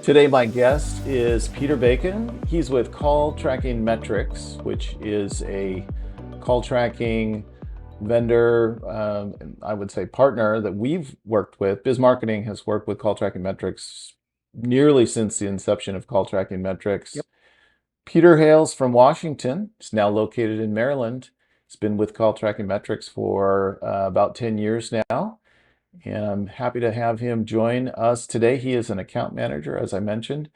Today, my guest is Peter Bacon. He's with CallTrackingMetrics, which is a call tracking vendor, I would say partner that we've worked with. Biz Marketing has worked with CallTrackingMetrics nearly since the inception of CallTrackingMetrics. Yep. Peter hails from Washington. He's now located in Maryland. He's been with CallTrackingMetrics for about 10 years now. And I'm happy to have him join us today. He is an account manager, as I mentioned,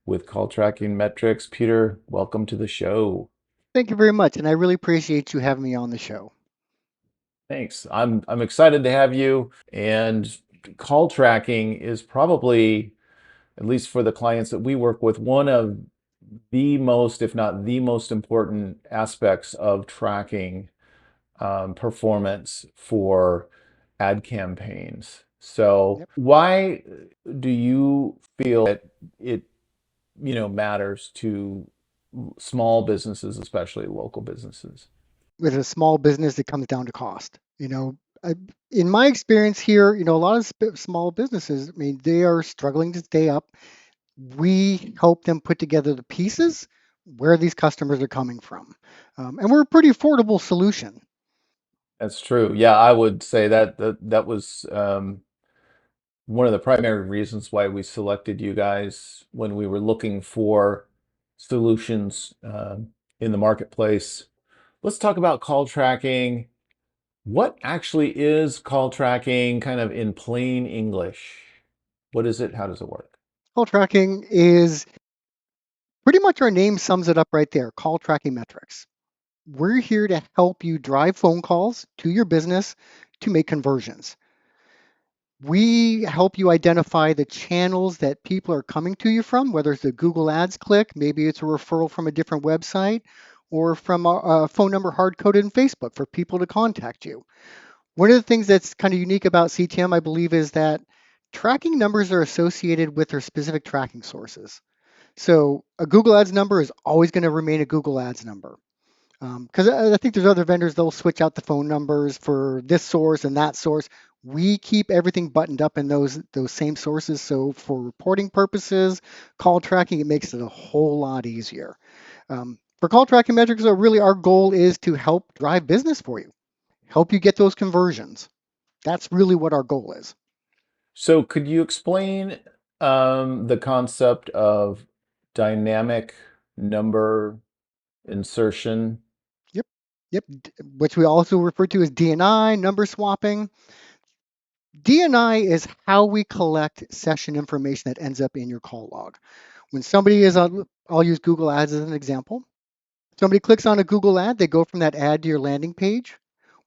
with CallTrackingMetrics. Peter, welcome to the show. Thank you very much, and I really appreciate you having me on the show. Thanks. I'm excited to have you. And call tracking is probably, at least for the clients that we work with, one of the most, if not the most important aspects of tracking performance for ad campaigns. So Yep. why do you feel that it, matters to small businesses, especially local businesses? With a small business, it comes down to cost. I, in my experience here, a lot of small businesses, I mean, they are struggling to stay up. We help them put together the pieces where these customers are coming from, and we're a pretty affordable solution. That's true. Yeah, I would say that was one of the primary reasons why we selected you guys when we were looking for solutions in the marketplace. Let's talk about call tracking. What actually is call tracking, kind of in plain English? What is it? How does it work? Call tracking is pretty much our name sums it up right there. Call tracking metrics. We're here to help you drive phone calls to your business to make conversions. We help you identify the channels that people are coming to you from, whether it's a Google Ads click, maybe it's a referral from a different website, or from a phone number hard coded in Facebook for people to contact you. One of the things that's kind of unique about CTM, I believe, is that tracking numbers are associated with their specific tracking sources. So a Google Ads number is always going to remain a Google Ads number. Because I think there's other vendors, they'll switch out the phone numbers for this source and that source. We keep everything buttoned up in those same sources. So for reporting purposes, call tracking, it makes it a whole lot easier. For call tracking metrics, so really our goal is to help drive business for you, help you get those conversions. That's really what our goal is. So could you explain the concept of dynamic number insertion? Yep. Yep. Which we also refer to as DNI, number swapping. DNI is how we collect session information that ends up in your call log. When somebody is on, I'll use Google Ads as an example. Somebody clicks on a Google ad, they go from that ad to your landing page.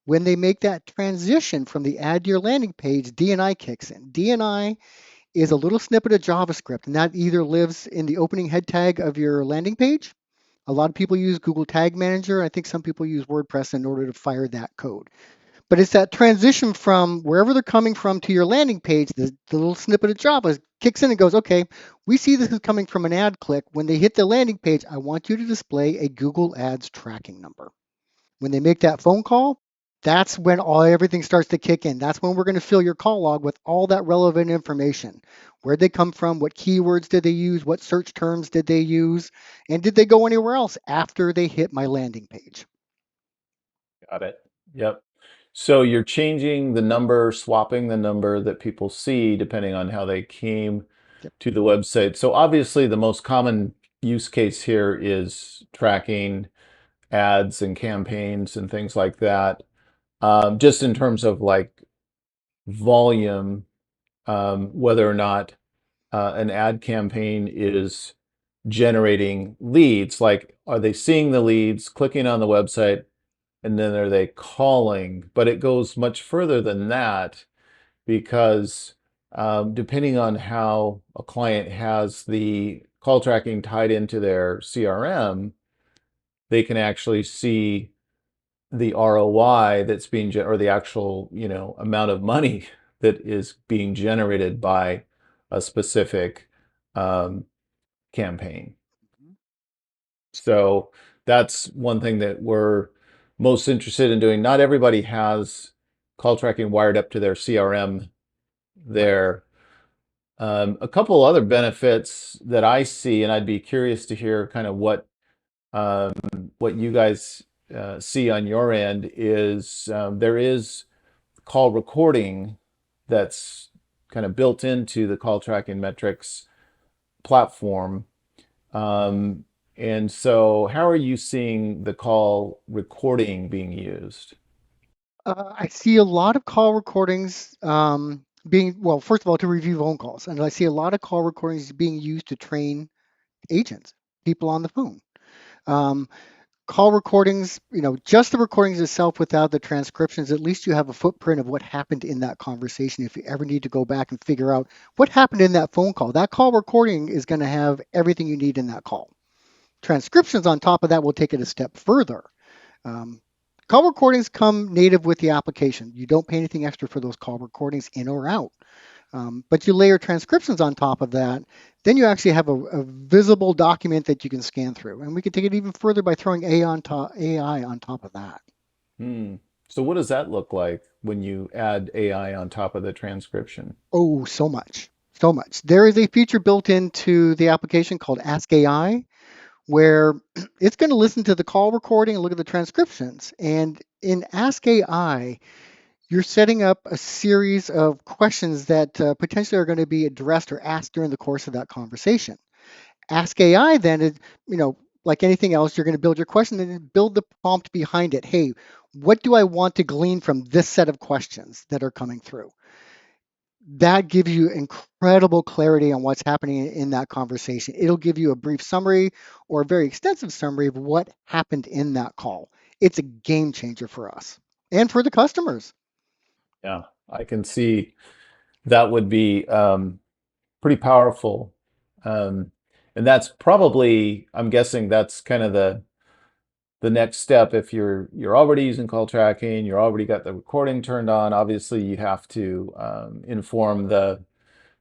When they make that transition from the ad to your landing page, DNI kicks in. DNI is a little snippet of JavaScript, and that either lives in the opening head tag of your landing page. A lot of people use Google Tag Manager. I think some people use WordPress in order to fire that code. But it's that transition from wherever they're coming from to your landing page, the little snippet of Java kicks in and goes, okay, we see this is coming from an ad click. When they hit the landing page, I want you to display a Google Ads tracking number. When they make that phone call, that's when everything starts to kick in. That's when we're going to fill your call log with all that relevant information. Where'd they come from? What keywords did they use? What search terms did they use? And did they go anywhere else after they hit my landing page? Got it. Yep. So you're changing the number, swapping the number that people see depending on how they came Yep. to the website. So obviously the most common use case here is tracking ads and campaigns and things like that. Just in terms of like volume, whether or not an ad campaign is generating leads, like are they seeing the leads, clicking on the website, and then are they calling? But it goes much further than that because depending on how a client has the call tracking tied into their CRM, they can actually see the ROI that's being or the actual, amount of money that is being generated by a specific um, campaign. So that's one thing that we're most interested in doing. Not everybody has call tracking wired up to their CRM Right. there. A couple other benefits that I see, and I'd be curious to hear kind of um, what you guys see on your end is there is call recording that's kind of built into the call tracking metrics platform. Um, and so, how are you seeing the call recording being used? I see a lot of call recordings being, well, first of all, to review phone calls. And I see a lot of call recordings being used to train agents, people on the phone. Um, Call recordings, just the recordings itself without the transcriptions, at least you have a footprint of what happened in that conversation. If you ever need to go back and figure out what happened in that phone call, that call recording is going to have everything you need in that call. Transcriptions on top of that will take it a step further. Um, Call recordings come native with the application. You don't pay anything extra for those call recordings in or out. But you layer transcriptions on top of that, then you actually have a visible document that you can scan through. And we can take it even further by throwing AI on top of that. Hmm. So, what does that look like when you add AI on top of the transcription? Oh, so much. So much. There is a feature built into the application called Ask AI where it's going to listen to the call recording and look at the transcriptions. And in Ask AI, you're setting up a series of questions that potentially are going to be addressed or asked during the course of that conversation. Ask AI then is, like anything else, you're going to build your question and then build the prompt behind it. Hey, what do I want to glean from this set of questions that are coming through? That gives you incredible clarity on what's happening in that conversation. It'll give you a brief summary or a very extensive summary of what happened in that call. It's a game changer for us and for the customers. Yeah, I can see that would be pretty powerful. Um, and that's probably, I'm guessing that's kind of the next step. If you're already using call tracking, you're already got the recording turned on, obviously you have to inform the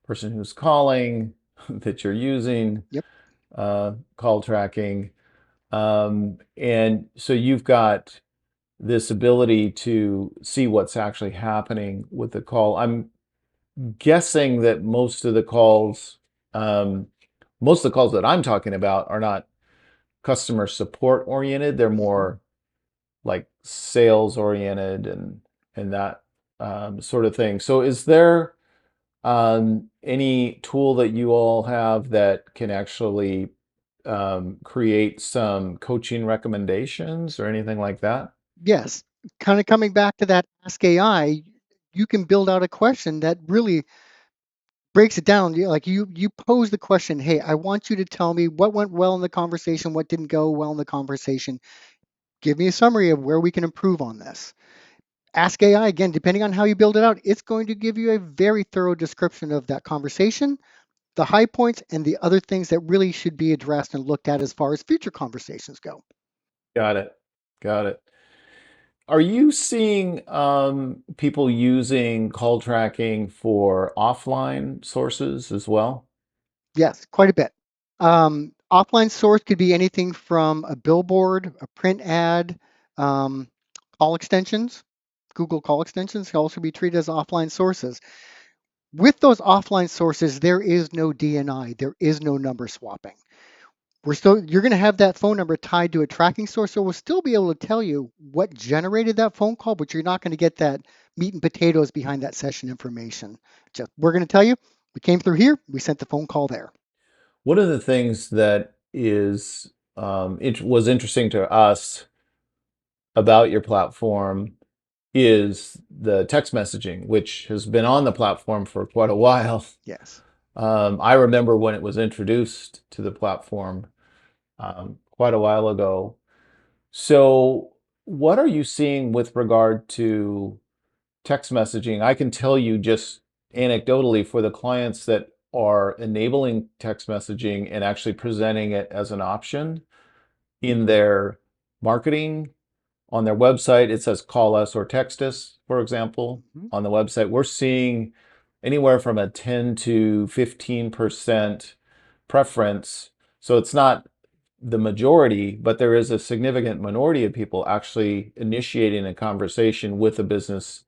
person who's calling that you're using Yep. call tracking. And so you've got this ability to see what's actually happening with the call. I'm guessing that um, most of the calls that I'm talking about are not customer support oriented. They're Mhm. more like sales oriented and that sort of thing. So is there any tool that you all have that can actually create some coaching recommendations or anything like that? Yes. Kind of coming back to that Ask AI, you can build out a question that really breaks it down. Like you pose the question, hey, I want you to tell me what went well in the conversation, what didn't go well in the conversation. Give me a summary of where we can improve on this. Ask AI again, depending on how you build it out, it's going to give you a very thorough description of that conversation, the high points, and the other things that really should be addressed and looked at as far as future conversations go. Got it. Got it. Are you seeing people using call tracking for offline sources as well? Yes, quite a bit. Offline source could be anything from a billboard, a print ad, um, call extensions. Google call extensions can also be treated as offline sources. With those offline sources, there is no DNI, there is no number swapping. You're going to have that phone number tied to a tracking source, so we'll still be able to tell you what generated that phone call, but you're not going to get that meat and potatoes behind that session information. Just we're going to tell you we came through here, we sent the phone call there. One of the things that is it was interesting to us about your platform is the text messaging, which has been on the platform for quite a while. Yes. I remember when it was introduced to the platform quite a while ago. So, what are you seeing with regard to text messaging? I can tell you just anecdotally for the clients that are enabling text messaging and actually presenting it as an option in their marketing on their website, it says call us or text us, for example, Mhm. on the website. We're seeing anywhere from a 10 to 15% preference. So it's not the majority, but there is a significant minority of people actually initiating a conversation with a business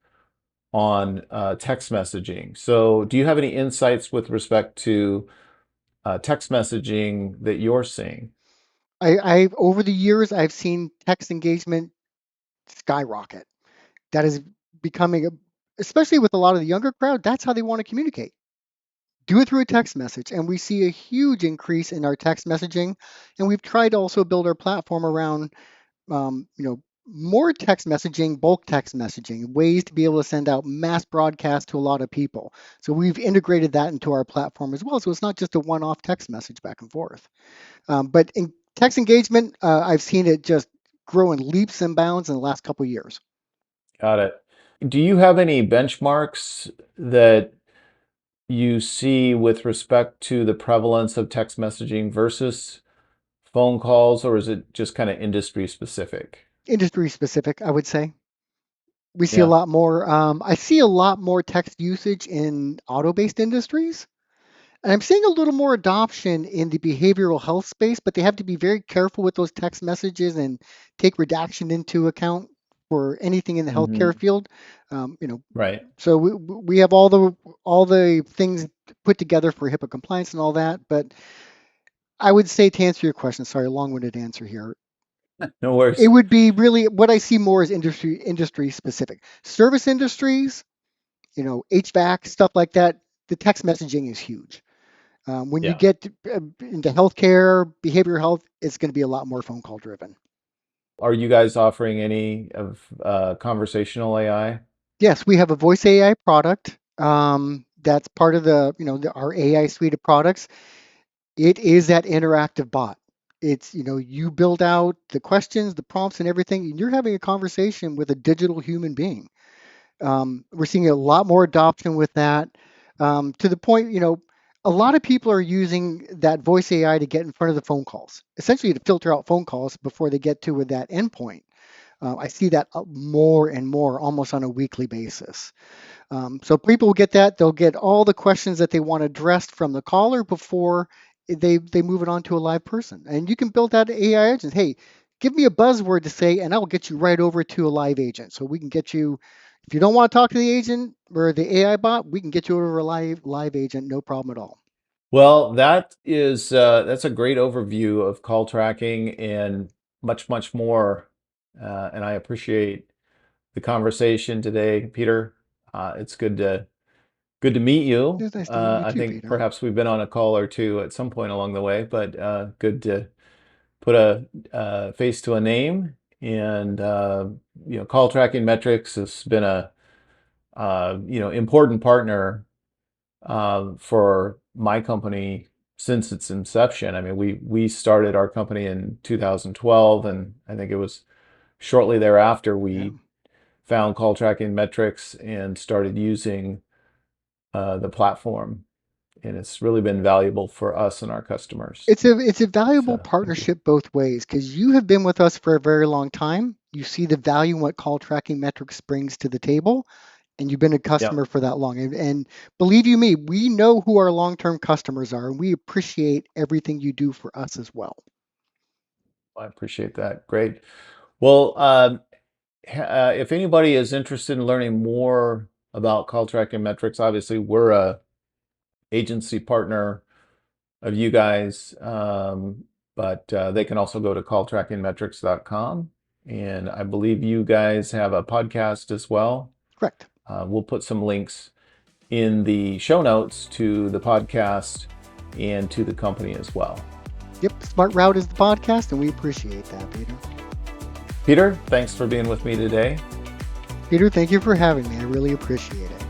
on text messaging. So do you have any insights with respect to text messaging that you're seeing? I over the years, I've seen text engagement skyrocket. That is becoming, especially with a lot of the younger crowd, that's how they want to communicate. Do it through a text message. And we see a huge increase in our text messaging. And we've tried to also build our platform around, more text messaging, bulk text messaging, ways to be able to send out mass broadcasts to a lot of people. So we've integrated that into our platform as well. So it's not just a one-off text message back and forth. But in text engagement, I've seen it just grow in leaps and bounds in the last couple of years. Got it. Do you have any benchmarks that you see with respect to the prevalence of text messaging versus phone calls, or is it just kind of industry specific? Industry specific, I would say. We see a Yeah. lot more. I see a lot more text usage in auto-based industries. And I'm seeing a little more adoption in the behavioral health space, but they have to be very careful with those text messages and take redaction into account for anything in the healthcare Hmm. field. Right. So we have all the things put together for HIPAA compliance and all that. But I would say, to answer your question, sorry, long-winded answer here. No It worries. would be really what I see more is industry specific. Service industries, HVAC stuff like that. The text messaging is huge. When you Yeah. get into healthcare, behavioral health, it's going to be a lot more phone call driven. Are you guys offering any of conversational AI? Yes, we have a voice AI product. That's part of our AI suite of products. It is that interactive bot. It's, you build out the questions, the prompts, and everything, and you're having a conversation with a digital human being. We're seeing a lot more adoption with that, to the point, a lot of people are using that voice AI to get in front of the phone calls, essentially to filter out phone calls before they get to that endpoint. I see that more and more, almost on a weekly basis. So people will get that. They'll get all the questions that they want addressed from the caller before they move it on to a live person. And you can build that AI agent. Hey, give me a buzzword to say, and I'll get you right over to a live agent. So we can get you, if you don't want to talk to the agent or the AI bot, we can get you over a live agent, no problem at all. Well, that's a great overview of call tracking and much, much more. And I appreciate the conversation today, Peter. It's good to meet you. It's nice to meet you I too, think Peter. perhaps we've been on a call or two at some point along the way, but good to put a face to a name. And call tracking metrics has been a important partner for my company since its inception. I mean, we started our company in 2012, and I think it was shortly thereafter Yeah. we found call tracking metrics and started using the platform, and it's really been valuable for us and our customers. It's a valuable So thank you. partnership both ways because you have been with us for a very long time. You see the value in what call tracking metrics brings to the table, and you've been a Yeah, customer for that long. And believe you me, we know who our long-term customers are, and we appreciate everything you do for us as well. I appreciate that. Great. Well, if anybody is interested in learning more about call tracking metrics, obviously we're a agency partner of you guys, but they can also go to calltrackingmetrics.com. And I believe you guys have a podcast as well. Correct. We'll put some links in the show notes to the podcast and to the company as well. Yep. Smart Route is the podcast, and we appreciate that, Peter. Peter, thanks for being with me today. Peter, thank you for having me. I really appreciate it.